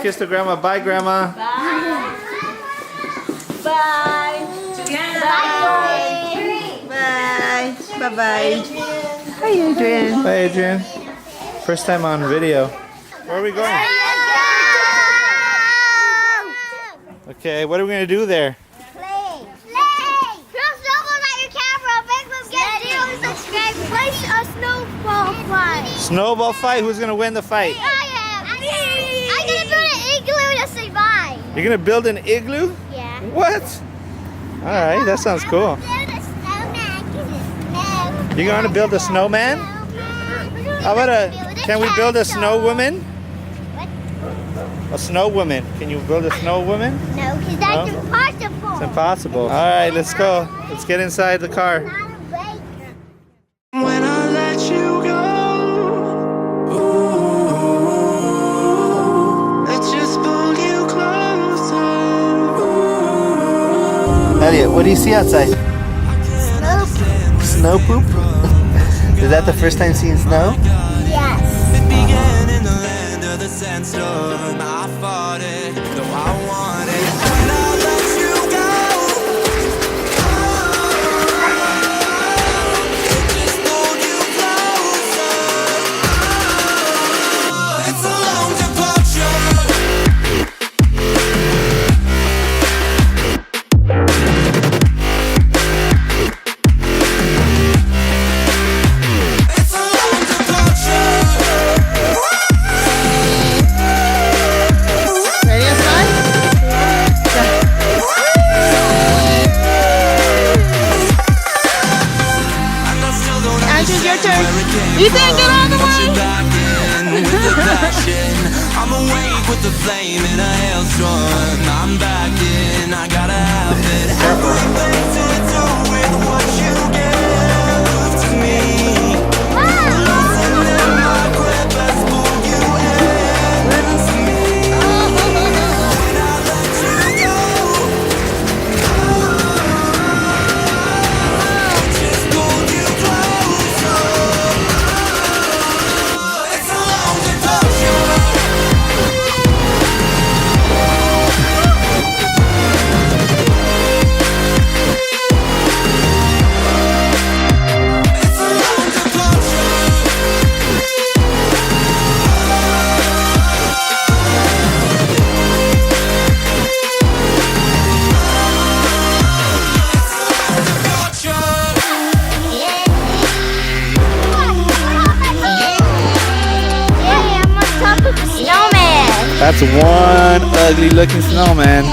Kiss the grandma. Bye, grandma. Bye. Bye. Bye. Bye-bye. Hi, Adrian. Bye, Adrian. First time on video. Where are we going? Okay, what are we going to do there? Play. Just don't let your camera. Big Move get zero subscribe. Place a snowball fight. Snowball fight? Who's going to win the fight? I am. I'm gonna build an igloo to survive. You're going to build an igloo? Yeah. What? Alright, that sounds cool. You're going to build a snowman? How about can we build a snow woman? What? A snow woman. Can you build a snow woman? No, because that's No? impossible. It's impossible. Alright, let's go. Let's get inside the car. Not a break. When I let you go, ooh, I just pull you closer. Elliot, what do you see outside? Snow poop? Is that the first time seeing snow? Yes. It began in the land of the sandstorm. I fought it, though I wanted. When I let you go, it just pulled you closer. It's a long departure. It's a long departure. Ready to start? Andrew, your turn. Ethan, get out of the way. I'm awake with the flame in a hailstorm. I'm back in, I gotta have it. Everything to do with what you give to me. Losing in my grip has pulled you into me. When I let you go, it just pulled you closer. It's a long departure. It's a long departure. Yeah, I'm on top of the snowman. That's one ugly looking snowman.